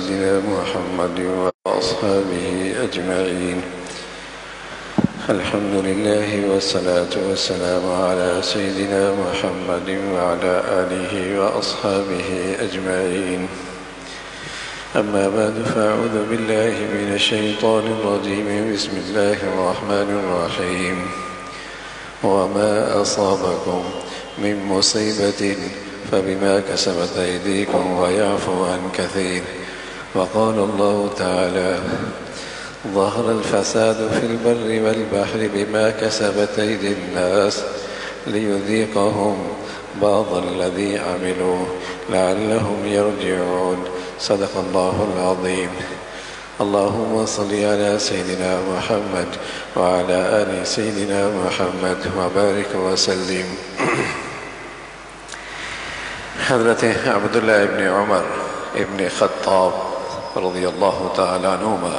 سيدنا محمد وأصحابه أجمعين. الحمد لله والصلاة والسلام على سيدنا محمد وعلى آله وأصحابه أجمعين. أما بعد فأعوذ بالله من الشيطان الرجيم. بسم الله الرحمن الرحيم. وما أصابكم من مصيبة فبما كسبت أيديكم ويعفو عن كثير. وقال الله تعالى: ظهر الفساد في البر والبحر بما كسبت أيدي الناس ليذيقهم بعض الذي عملوا لعلهم يرجعون. صدق الله العظيم. اللهم صل على سيدنا محمد وعلى آل سيدنا محمد وبارك وسلم. حضرت عبداللہ ابن عمر ابن خطاب رضی اللہ تعالیٰ عنہما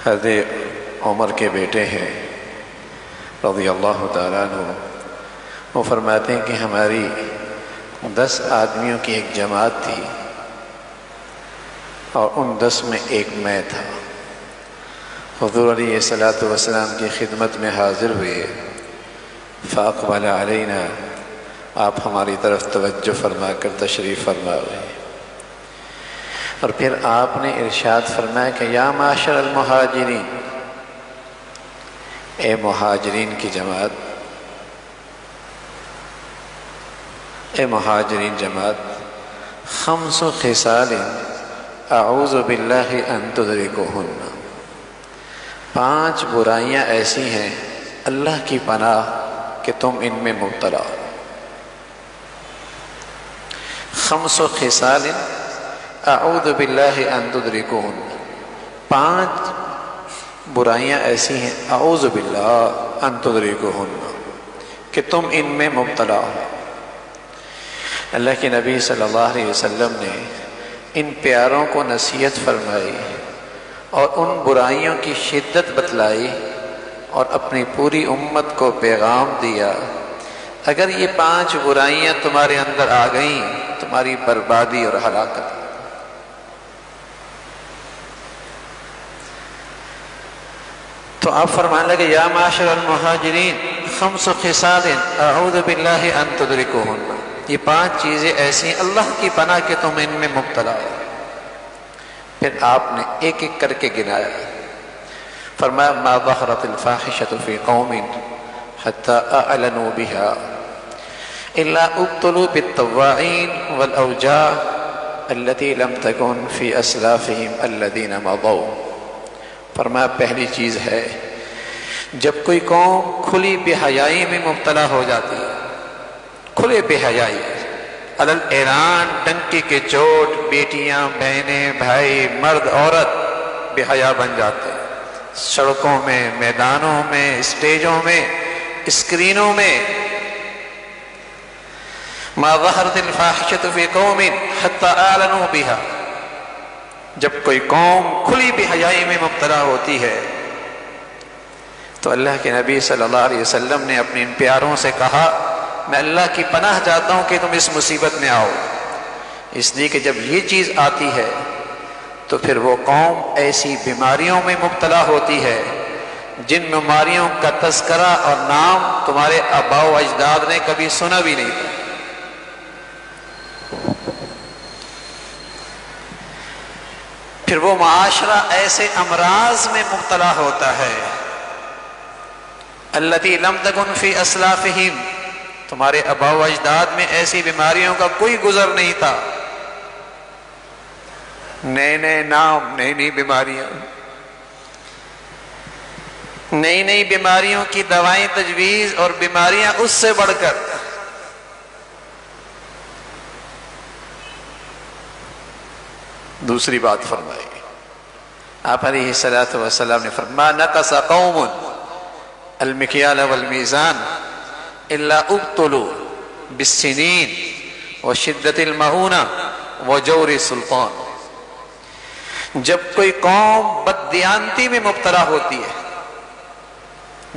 حضرت عمر کے بیٹے ہیں رضی اللہ تعالیٰ عنہ. وہ فرماتے ہیں کہ ہماری 10 آدمیوں کی ایک جماعت تھی اور ان 10 میں ایک میں تھا. حضور علیہ السلام کی خدمت میں حاضر ہوئے. فاقبل علینا، آپ ہماری طرف توجہ فرما کر تشریف فرما ہوئے اور پھر آپ نے ارشاد فرمایا کہ یا معاشر المہاجرین، اے مہاجرین کی جماعت، اے مہاجرین جماعت، 5 خصال اعوذ باللہ ان تدرکوہن، 5 برائیاں ایسی ہیں اللہ کی پناہ کہ تم ان میں مبتلا ہو. 5 خصال اعوذ باللہ ان تدرکوہن، 5 برائیاں ایسی ہیں اعوذ باللہ ان تدرکوہن کہ تم ان میں مبتلا ہو. اللہ کے نبی صلی اللہ علیہ وسلم نے ان پیاروں کو نصیحت فرمائی اور ان برائیوں کی شدت بتلائی اور اپنی پوری امت کو پیغام دیا: اگر یہ 5 برائیاں تمہارے اندر آ گئیں تمہاری بربادی اور ہلاکت. تو آپ فرمانے لگے یا معاشر المہاجرین 5 خصال اعوذ باللہ ان تدرکوہن، یہ 5 چیزیں ایسی ہیں اللہ کی پناہ کہ تم ان میں مبتلا ہو. پھر آپ نے ایک ایک کر کے گنایا. فرمایا ما ظہرت الفاحشۃ فی قوم حتی اعلنوا بها الا ابتلوا بالطواعین والاوجاع التي لم تكن في اسلافهم الذين مضوا. فرمایا پہلی چیز ہے جب کوئی قوم کھلی بے حیائی میں مبتلا ہو جاتی ہے، کھلے بے حیائی، علل اعلان، ڈنکی کے چوٹ، بیٹیاں، بہنیں، بھائی، مرد، عورت بے حیا بن جاتے ہیں، سڑکوں میں، میدانوں میں، اسٹیجوں میں، اسکرینوں میں. ما ظہرت الفاحشۃ فی قوم حتی اعلنوا بها، جب کوئی قوم کھلی بے حیائی میں مبتلا ہوتی ہے تو اللہ کے نبی صلی اللہ علیہ وسلم نے اپنے ان پیاروں سے کہا میں اللہ کی پناہ چاہتا ہوں کہ تم اس مصیبت میں آؤ، اس لیے کہ جب یہ چیز آتی ہے تو پھر وہ قوم ایسی بیماریوں میں مبتلا ہوتی ہے جن بیماریوں کا تذکرہ اور نام تمہارے آباء و اجداد نے کبھی سنا بھی نہیں تھا. پھر وہ معاشرہ ایسے امراض میں مبتلا ہوتا ہے التی لم تکن فی اسلافہم، تمہارے آباء و اجداد میں ایسی بیماریوں کا کوئی گزر نہیں تھا. نئے نئے نام، نئی نئی بیماریاں، نئی نئی بیماریوں کی دوائیں تجویز اور بیماریاں اس سے بڑھ کر. دوسری بات فرمائی آپ علیہ السلام نے فرمایا نقص قوم المکیال والمیزان الا ابتلوا بالسنین وشدت المعونہ وجور السلطان. جب کوئی قوم بددیانتی میں مبتلا ہوتی ہے،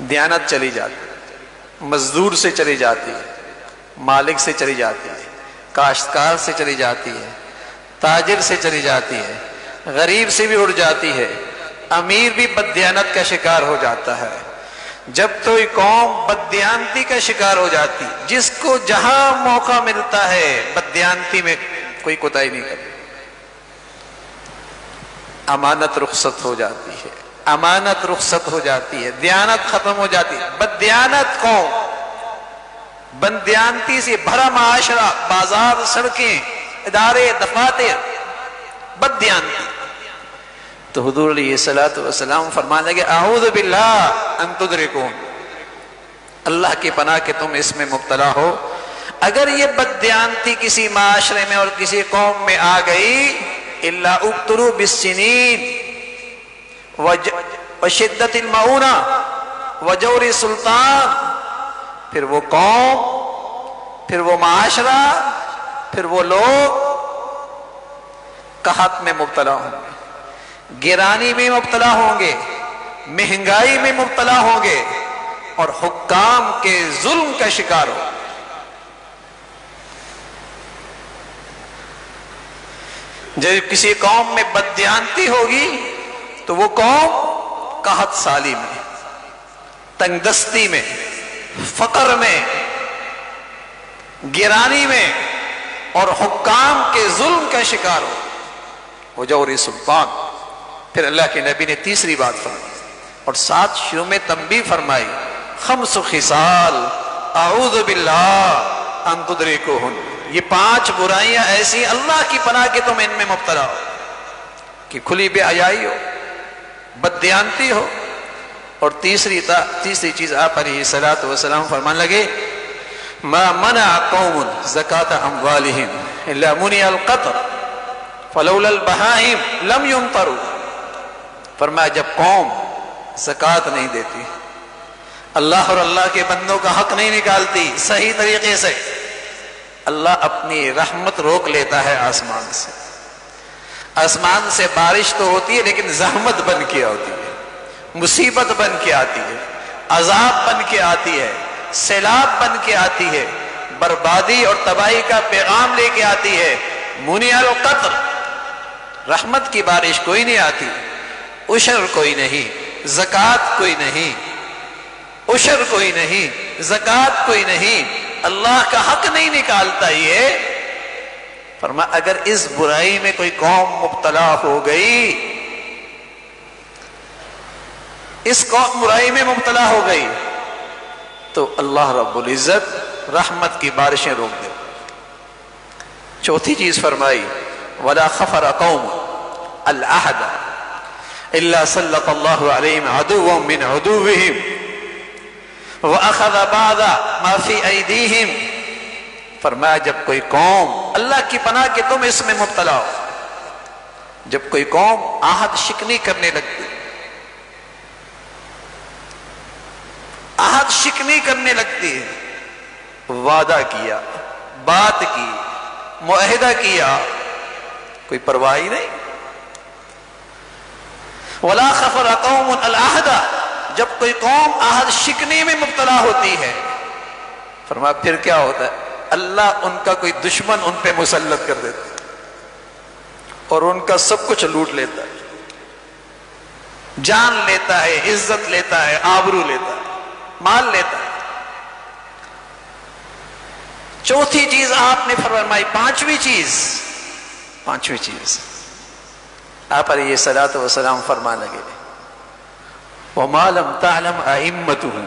دیانت چلی جاتی ہے، مزدور سے چلی جاتی ہے، مالک سے چلی جاتی ہے، کاشتکار سے چلی جاتی ہے، تاجر سے چلی جاتی ہے، غریب سے بھی اڑ جاتی ہے، امیر بھی بددیانت کا شکار ہو جاتا ہے۔ جب تو یہ قوم بددیانتی کا شکار ہو جاتی، جس کو جہاں موقع ملتا ہے بددیانتی میں کوئی کوتاہی نہیں کرتی، امانت رخصت ہو جاتی ہے، امانت رخصت ہو جاتی ہے، دیانت ختم ہو جاتی ہے۔ بددیانت قوم، بددیانتی سے بھرا معاشرہ، بازار، سڑکیں، ادارے، دفاتر، بددیانتی۔ تو حضور علیہ الصلوۃ والسلام فرمانے لگے اعوذ باللہ ان تدرکون، اللہ کی پناہ کہ تم اس میں مبتلا ہو۔ اگر یہ بددیانتی کسی معاشرے میں اور کسی قوم میں آ گئی، الا ابتلوا بالسنین وشدت المعونہ وجور السلطان، پھر وہ قوم، پھر وہ معاشرہ، پھر وہ لوگ قحط میں مبتلا ہوں گے، گرانی میں مبتلا ہوں گے، مہنگائی میں مبتلا ہوں گے، اور حکام کے ظلم کا شکار ہو۔ جب کسی قوم میں بددیانتی ہوگی تو وہ قوم قحط سالی میں، تنگ دستی میں، فقر میں، گرانی میں اور حکام کے ظلم کا شکار ہو، وجور سلطان۔ پھر اللہ کے نبی نے تیسری بات فرمائی اور ساتھ شروع میں تنبیہ فرمائی، خمس خصال اعوذ باللہ ان تدرکوہن، یہ 5 برائیاں ایسی اللہ کی پناہ کہ تم ان میں مبتلا ہو، کہ کھلی بے حیائی ہو، بددیانتی ہو، اور تیسری چیز آپ علیہ الصلوۃ والسلام فرمان لگے ما منع قوم زکاة اموالہم الا منع القطر فلولا البہائم لم یمطروا۔ فرمایا جب قوم زکوٰۃ نہیں دیتی، اللہ اور اللہ کے بندوں کا حق نہیں نکالتی صحیح طریقے سے، اللہ اپنی رحمت روک لیتا ہے آسمان سے۔ آسمان سے بارش تو ہوتی ہے لیکن زحمت بن کے ہوتی ہے، مصیبت بن کے آتی ہے، عذاب بن کے آتی ہے، سیلاب بن کے آتی ہے، بربادی اور تباہی کا پیغام لے کے آتی ہے۔ منع القطر، رحمت کی بارش کوئی نہیں آتی، عشر کوئی نہیں، زکوٰۃ کوئی نہیں، عشر کوئی نہیں، زکوٰۃ کوئی نہیں، اللہ کا حق نہیں نکالتا یہ۔ فرمایا اگر اس برائی میں کوئی قوم مبتلا ہو گئی، اس قوم برائی میں مبتلا ہو گئی، تو اللہ رب العزت رحمت کی بارشیں روک دے۔ چوتھی چیز فرمائی وَلَا خَفَرَ قَوْمٌ الْعَهْدَ إِلَّا سَلَّطَ اللَّهُ عَلَيْهِمْ عَدُوًّا مِّنْ عُدُوِّهِمْ وَأَخَذَ بَعْضَ مَا فِي أَيْدِيهِمْ۔ فرمایا جب کوئی قوم، اللہ کی پناہ کہ تم اس میں مبتلا ہو، جب کوئی قوم عہد شکنی کرنے لگتی، عہد شکنی کرنے لگتی ہے، وعدہ کیا، بات کی، معاہدہ کیا، کوئی پرواہ ہی نہیں۔ وَلَا خَفَرَ قَوْمٌ الْعَهْدَ، جب کوئی قوم عہد شکنی میں مبتلا ہوتی ہے، فرمایا پھر کیا ہوتا ہے، اللہ ان کا کوئی دشمن ان پہ مسلط کر دیتا ہے اور ان کا سب کچھ لوٹ لیتا ہے، جان لیتا ہے، عزت لیتا ہے، آبرو لیتا ہے، مال لیتا ہے۔ چوتھی چیز آپ نے فرمائی، پانچویں چیز آپ علیہ الصلوۃ والسلام فرمان لگے وَمَا لَمْ تَعْلَمْ أَئِمَّتُهُمْ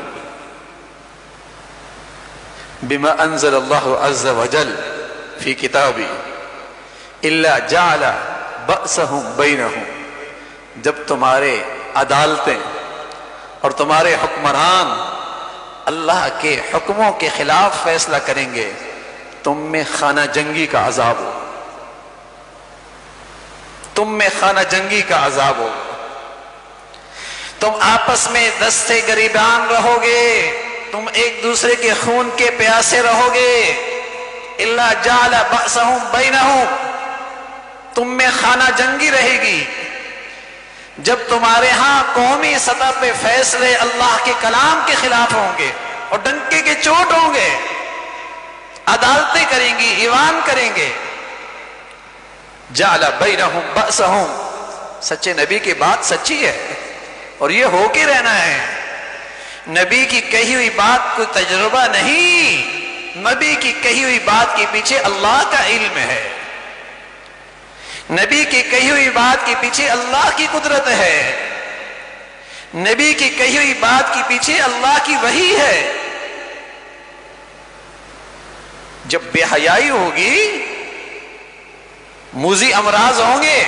بِمَا أَنزَلَ اللَّهُ عَزَّ وَجَلَّ فِي كِتَابِهِ إِلَّا جَعَلَ بَأْسَهُمْ بَيْنَهُمْ، جب تمہارے عدالتیں اور تمہارے حکمران اللہ کے حکموں کے خلاف فیصلہ کریں گے، تم میں خانہ جنگی کا عذاب ہو، تم میں خانہ جنگی کا عذاب ہو، تم آپس میں دستے گریبان رہو گے، تم ایک دوسرے کے خون کے پیاسے رہو گے۔ الا جعل بأسهم بینہم، تم میں خانہ جنگی رہے گی۔ جب تمہارے ہاں قومی سطح پہ فیصلے اللہ کے کلام کے خلاف ہوں گے اور ڈنکے کے چوٹ ہوں گے، عدالتیں کریں گی، ایوان کریں گے، جعل بینہم بأسہم، سچے نبی کی بات سچی ہے اور یہ ہو کے رہنا ہے۔ نبی کی کہی ہوئی بات کوئی تجربہ نہیں، نبی کی کہی ہوئی بات کے پیچھے اللہ کا علم ہے، نبی کی کہی ہوئی بات کے پیچھے اللہ کی قدرت ہے، نبی کی کہی ہوئی بات کے پیچھے اللہ کی وحی ہے۔ جب بے حیائی ہوگی، موذی امراض ہوں گے،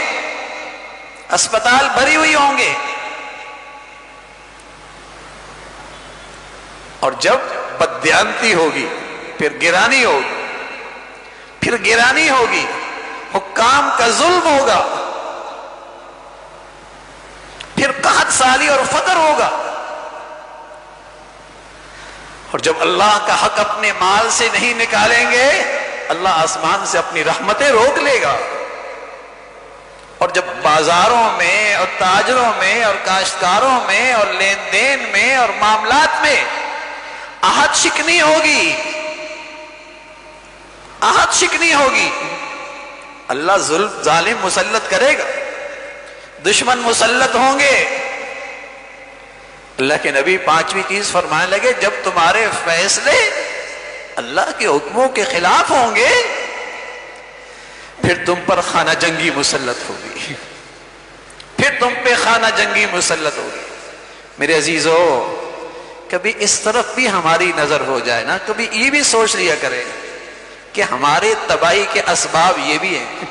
اسپتال بھری ہوئی ہوں گے، اور جب بددیانتی ہوگی، پھر گرانی ہوگی، پھر گرانی ہوگی، حکام کا ظلم ہوگا، پھر قحط سالی اور فقر ہوگا، اور جب اللہ کا حق اپنے مال سے نہیں نکالیں گے، اللہ آسمان سے اپنی رحمتیں روک لے گا۔ اور جب بازاروں میں اور تاجروں میں اور کاشتکاروں میں اور لین دین میں اور معاملات میں آہت شکنی ہوگی، آہت شکنی ہوگی، اللہ ظالم مسلط کرے گا، دشمن مسلط ہوں گے۔ اللہ کے نبی پانچویں چیز فرمانے لگے، جب تمہارے فیصلے اللہ کے حکموں کے خلاف ہوں گے، پھر تم پر خانہ جنگی مسلط ہوگی، پھر تم پہ خانہ جنگی مسلط ہوگی۔ میرے عزیزو، کبھی اس طرف بھی ہماری نظر ہو جائے نا، کبھی یہ بھی سوچ لیا کرے کہ ہمارے تباہی کے اسباب یہ بھی ہیں،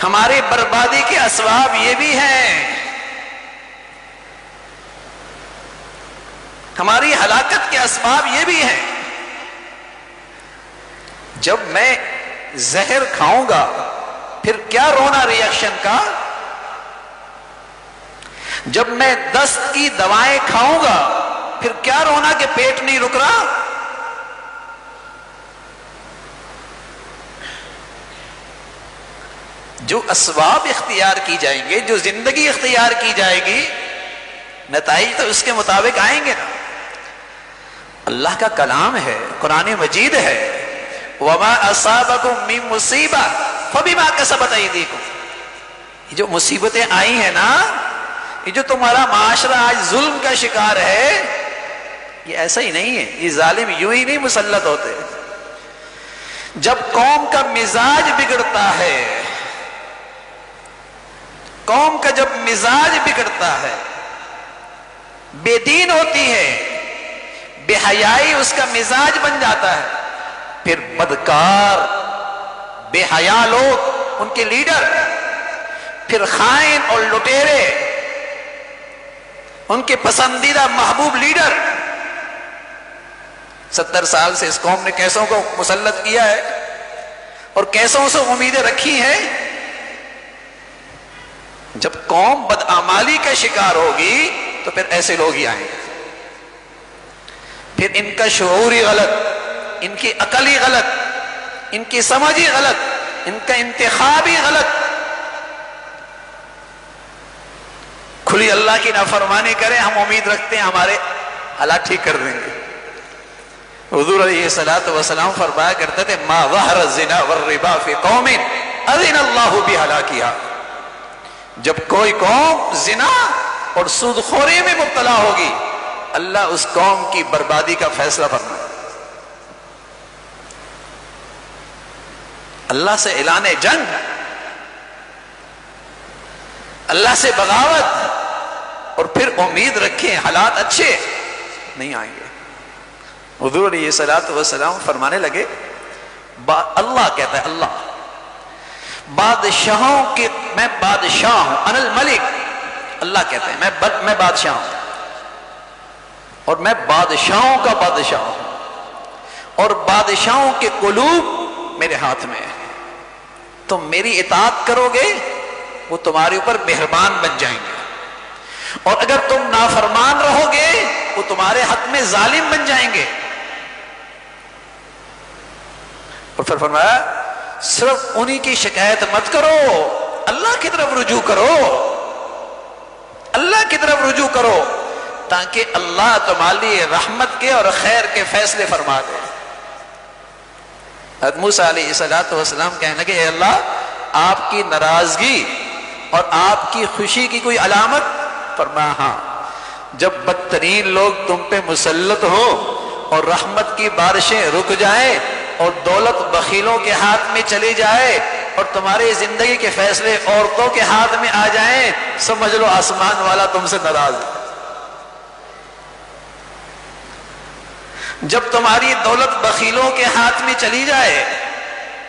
ہمارے بربادی کے اسباب یہ بھی ہیں، ہماری ہلاکت کے اسباب یہ بھی ہیں۔ جب میں زہر کھاؤں گا پھر کیا رونا ریئیکشن کا، جب میں دست کی دوائیں کھاؤں گا پھر کیا رونا کہ پیٹ نہیں رک رہا۔ جو اسباب اختیار کی جائیں گے، جو زندگی اختیار کی جائے گی، نتائج تو اس کے مطابق آئیں گے نا۔ اللہ کا کلام ہے، قرآن مجید ہے، وَمَا أَصَابَكُم مِّن مُّصِيبَةٍ فَبِمَا كَسَبَتْ أَيْدِيكُمْ، یہ جو مصیبتیں آئی ہیں نا، یہ جو تمہارا معاشرہ آج ظلم کا شکار ہے، یہ ایسا ہی نہیں ہے، یہ ظالم یوں ہی نہیں مسلط ہوتے۔ جب قوم کا مزاج بگڑتا ہے، قوم کا جب مزاج بگڑتا ہے، بے دین ہوتی ہے، بے حیائی اس کا مزاج بن جاتا ہے، پھر بدکار بے حیا لوگ ان کے لیڈر، پھر خائن اور لٹیرے ان کے پسندیدہ محبوب لیڈر۔ 70 سال سے اس قوم نے کیسوں کو مسلط کیا ہے اور کیسوں سے امیدیں رکھی ہیں۔ جب قوم بدعمالی کا شکار ہوگی تو پھر ایسے لوگ ہی آئیں گے، پھر ان کا شعور ہی غلط، ان کی عقل ہی غلط، ان کی سمجھ ہی غلط، ان کا انتخاب ہی غلط۔ کھلی اللہ کی نافرمانی کریں، ہم امید رکھتے ہیں ہمارے حالات ٹھیک کر دیں گے۔ حضور علیہ الصلوۃ والسلام فرمایا کرتے تھے، ما ظہر الزنا والربا فی قوم اذن اللہ بہلاکہا، جب کوئی قوم زنا اور سود خوری میں مبتلا ہوگی، اللہ اس قوم کی بربادی کا فیصلہ فرمائے۔ اللہ سے اعلان جنگ، اللہ سے بغاوت، اور پھر امید رکھیں حالات اچھے نہیں آئیں گے۔ حضور علیہ الصلوۃ والسلام فرمانے لگے، اللہ کہتا ہے، اللہ بادشاہوں کے میں بادشاہ ہوں، انا الملک، اللہ کہتا ہے میں بادشاہ ہوں، اور میں بادشاہوں کا بادشاہ ہوں، اور بادشاہوں کے قلوب میرے ہاتھ میں ہے۔ تم میری اطاعت کرو گے وہ تمہارے اوپر مہربان بن جائیں گے، اور اگر تم نافرمان رہو گے وہ تمہارے حق میں ظالم بن جائیں گے۔ اور پھر فرمایا، صرف انہی کی شکایت مت کرو، اللہ کی طرف رجوع کرو، اللہ کی طرف رجوع کرو، تاکہ اللہ تمہارے لیے رحمت کے اور خیر کے فیصلے فرما دے۔ حضرت موسیٰ علیہ السلام کہنے لگے اے اللہ آپ کی ناراضگی اور آپ کی خوشی کی کوئی علامت؟ فرمایا ہاں، جب بدترین لوگ تم پہ مسلط ہو اور رحمت کی بارشیں رک جائیں اور دولت بخیلوں کے ہاتھ میں چلی جائے اور تمہاری زندگی کے فیصلے عورتوں کے ہاتھ میں آ جائیں، سمجھ لو آسمان والا تم سے ناراض ہے۔ جب تمہاری دولت بخیلوں کے ہاتھ میں چلی جائے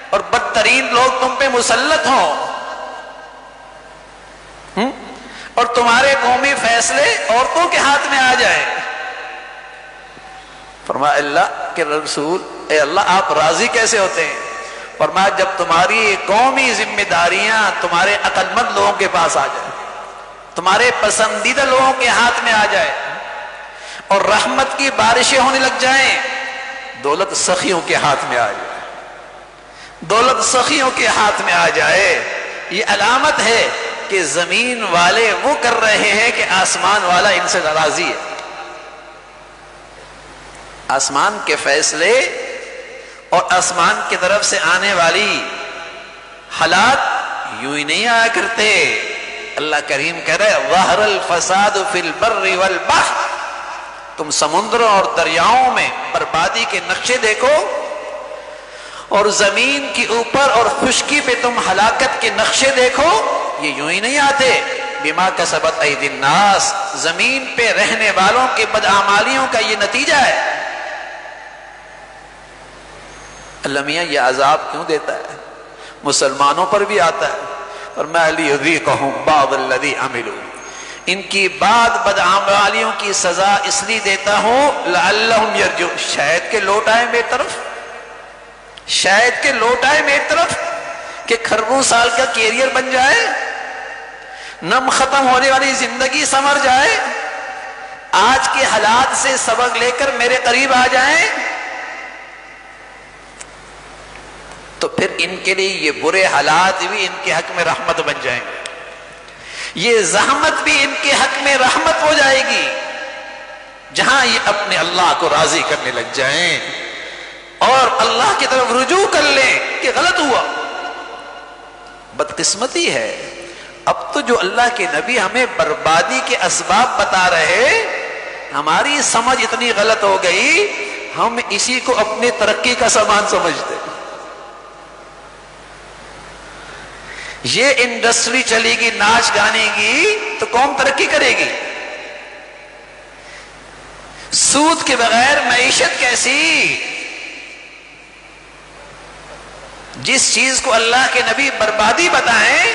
اور بدترین لوگ تم پہ مسلط ہوں اور تمہارے قومی فیصلے عورتوں کے ہاتھ میں آ جائے، فرمایا اللہ کے رسول اے اللہ آپ راضی کیسے ہوتے ہیں؟ فرمایا جب تمہاری قومی ذمہ داریاں تمہارے عقل مند لوگوں کے پاس آ جائے، تمہارے پسندیدہ لوگوں کے ہاتھ میں آ جائے اور رحمت کی بارشیں ہونے لگ جائیں، دولت سخیوں کے ہاتھ میں آ جائے، دولت سخیوں کے ہاتھ میں آ جائے، یہ علامت ہے کہ زمین والے وہ کر رہے ہیں کہ آسمان والا ان سے ناراضی ہے۔ آسمان کے فیصلے اور آسمان کی طرف سے آنے والی حالات یوں ہی نہیں آیا کرتے۔ اللہ کریم کہہ رہے ظہر الفساد فی البر والبحر، تم سمندروں اور دریاؤں میں بربادی کے نقشے دیکھو اور زمین کے اوپر اور خشکی پہ تم ہلاکت کے نقشے دیکھو، یہ یوں ہی نہیں آتے، بما کسبت ایدی الناس، زمین پہ رہنے والوں کے بدعمالیوں کا یہ نتیجہ ہے۔ اللہ میاں یہ عذاب کیوں دیتا ہے؟ مسلمانوں پر بھی آتا ہے، اور میں لِيُذِيقَهُمْ بَعْضَ الَّذِي عَمِلُوا، ان کی بعد بدعمالیوں کی سزا اس لیے دیتا ہوں لعلہم یرجعون، شاید کہ لوٹ آئے میری طرف، شاید کہ لوٹ آئے میری طرف، کہ کھربوں سال کا کیریئر بن جائے، نم ختم ہونے والی زندگی سنور جائے، آج کے حالات سے سبق لے کر میرے قریب آ جائیں، تو پھر ان کے لیے یہ برے حالات بھی ان کے حق میں رحمت بن جائیں گے، یہ زحمت بھی ان کے حق میں رحمت ہو جائے گی، جہاں یہ اپنے اللہ کو راضی کرنے لگ جائیں اور اللہ کی طرف رجوع کر لیں کہ غلط ہوا۔ بدقسمتی ہے اب تو جو اللہ کے نبی ہمیں بربادی کے اسباب بتا رہے، ہماری سمجھ اتنی غلط ہو گئی، ہم اسی کو اپنی ترقی کا سامان سمجھتے۔ یہ انڈسٹری چلے گی ناچ گانے کی تو قوم ترقی کرے گی، سود کے بغیر معیشت کیسی؟ جس چیز کو اللہ کے نبی بربادی بتائیں،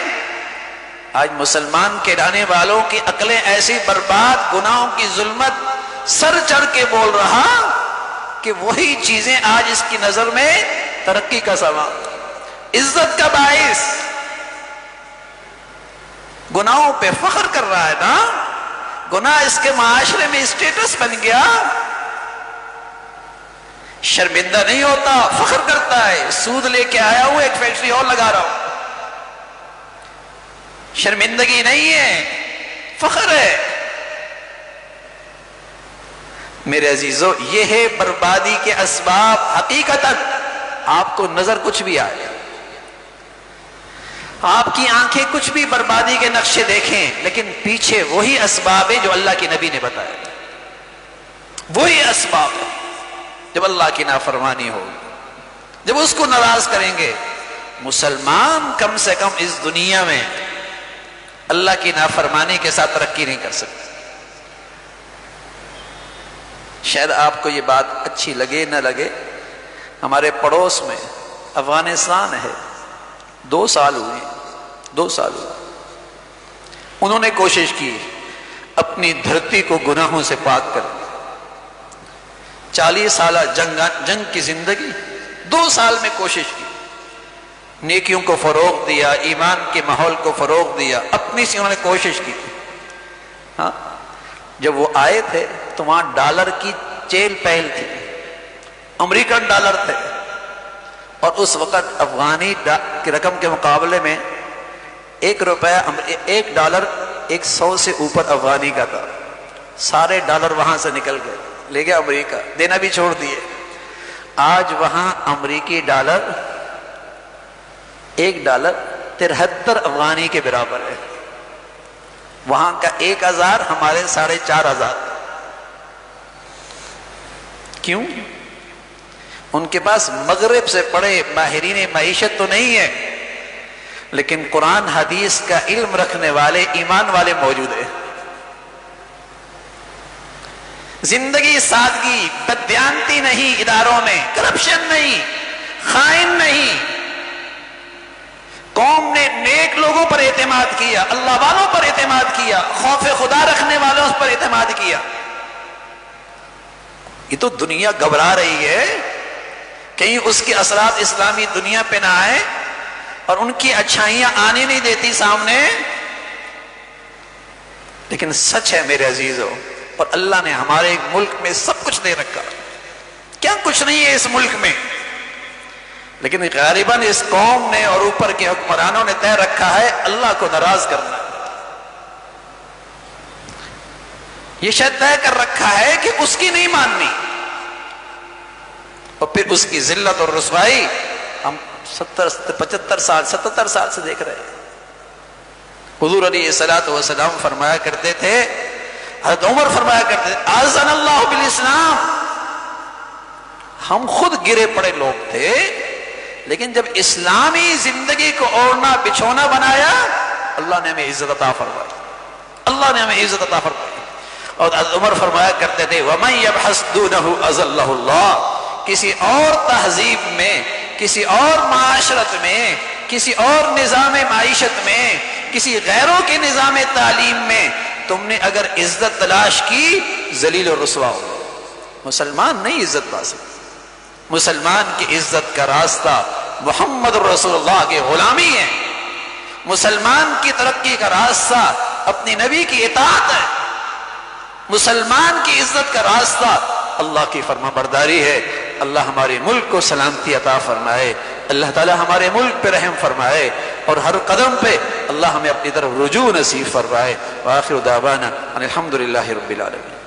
آج مسلمان کہلانے والوں کی عقلیں ایسی برباد، گناہوں کی ظلمت سر چڑھ کے بول رہا کہ وہی چیزیں آج اس کی نظر میں ترقی کا سامان، عزت کا باعث، گناہوں پہ فخر کر رہا ہے نا، گناہ اس کے معاشرے میں اسٹیٹس بن گیا، شرمندہ نہیں ہوتا، فخر کرتا ہے، سود لے کے آیا ہوں ایک فیکٹری اور لگا رہا ہوں، شرمندگی نہیں ہے، فخر ہے۔ میرے عزیزو، یہ ہے بربادی کے اسباب۔ حقیقتاً آپ کو نظر کچھ بھی آئے، آپ کی آنکھیں کچھ بھی بربادی کے نقشے دیکھیں، لیکن پیچھے وہی اسباب ہیں جو اللہ کے نبی نے بتایا، وہی اسباب ہیں۔ جب اللہ کی نافرمانی ہو، جب اس کو ناراض کریں گے، مسلمان کم سے کم اس دنیا میں اللہ کی نافرمانی کے ساتھ ترقی نہیں کر سکتے۔ شاید آپ کو یہ بات اچھی لگے نہ لگے، ہمارے پڑوس میں افغانستان ہے، 2 سال ہوئے، انہوں نے کوشش کی اپنی دھرتی کو گناہوں سے پاک کر، 40 سالہ جنگ کی زندگی، 2 سال میں کوشش کی، نیکیوں کو فروغ دیا، ایمان کے ماحول کو فروغ دیا، اپنی سے انہوں نے کوشش کی۔ ہاں، جب وہ آئے تھے تو وہاں ڈالر کی چیل پہل تھی، امریکن ڈالر تھے، اور اس وقت افغانی کی رقم کے مقابلے میں ایک ڈالر 100 سے اوپر افغانی کا تھا۔ سارے ڈالر وہاں سے نکل گئے، لے گیا امریکہ، دینا بھی چھوڑ دیے۔ آج وہاں امریکی ڈالر $1 73 افغانی کے برابر ہے. وہاں کا 1000 ہمارے 4500. کیوں؟ ان کے پاس مغرب سے پڑے ماہرین معیشت تو نہیں ہے، لیکن قرآن حدیث کا علم رکھنے والے ایمان والے موجود ہیں. زندگی سادگی، بددیانتی نہیں، اداروں میں کرپشن نہیں، خائن نہیں. قوم نے نیک لوگوں پر اعتماد کیا، اللہ والوں پر اعتماد کیا، خوف خدا رکھنے والوں پر اعتماد کیا. یہ تو دنیا گھبرا رہی ہے کہیں اس کے اثرات اسلامی دنیا پہ نہ آئے، اور ان کی اچھائیاں آنے نہیں دیتی سامنے. لیکن سچ ہے میرے عزیزو، اور اللہ نے ہمارے ملک میں سب کچھ دے رکھا، کیا کچھ نہیں ہے اس ملک میں، لیکن غالباً اس قوم نے اور اوپر کے حکمرانوں نے طے رکھا ہے اللہ کو ناراض کرنا. یہ شاید طے کر رکھا ہے کہ اس کی نہیں ماننی، اور پھر اس کی ذلت اور رسوائی ہم 75 سال 77 سال سے دیکھ رہے ہیں. حضور علیہ الصلوۃ والسلام فرمایا کرتے تھے، حضرت عمر فرمایا کرتے تھے، اعزن اللہ بالاسلام. ہم خود گرے پڑے لوگ تھے، لیکن جب اسلامی زندگی کو اوڑھنا بچھونا بنایا، اللہ نے ہمیں عزت عطا فرمائی، اللہ نے ہمیں عزت عطا فرمائی. اور حضرت عمر فرمایا کرتے تھے، وَمَن يَبْحَثْ دُونَهُ أَذَلَّهُ اللَّهُ. کسی اور تہذیب میں، کسی اور معاشرت میں، کسی اور نظام معیشت میں، کسی غیروں کے نظام تعلیم میں تم نے اگر عزت تلاش کی، ذلیل و رسوا ہو. مسلمان نہیں عزت پا سکتے. مسلمان کی عزت کا راستہ محمد رسول اللہ کی غلامی ہے. مسلمان کی ترقی کا راستہ اپنی نبی کی اطاعت ہے. مسلمان کی عزت کا راستہ اللہ کی فرما برداری ہے. اللہ ہمارے ملک کو سلامتی عطا فرمائے، اللہ تعالی ہمارے ملک پہ رحم فرمائے، اور ہر قدم پہ اللہ ہمیں اپنی طرف رجوع نصیب فرمائے. وآخر دعوانا ان الحمد للہ رب العالمین.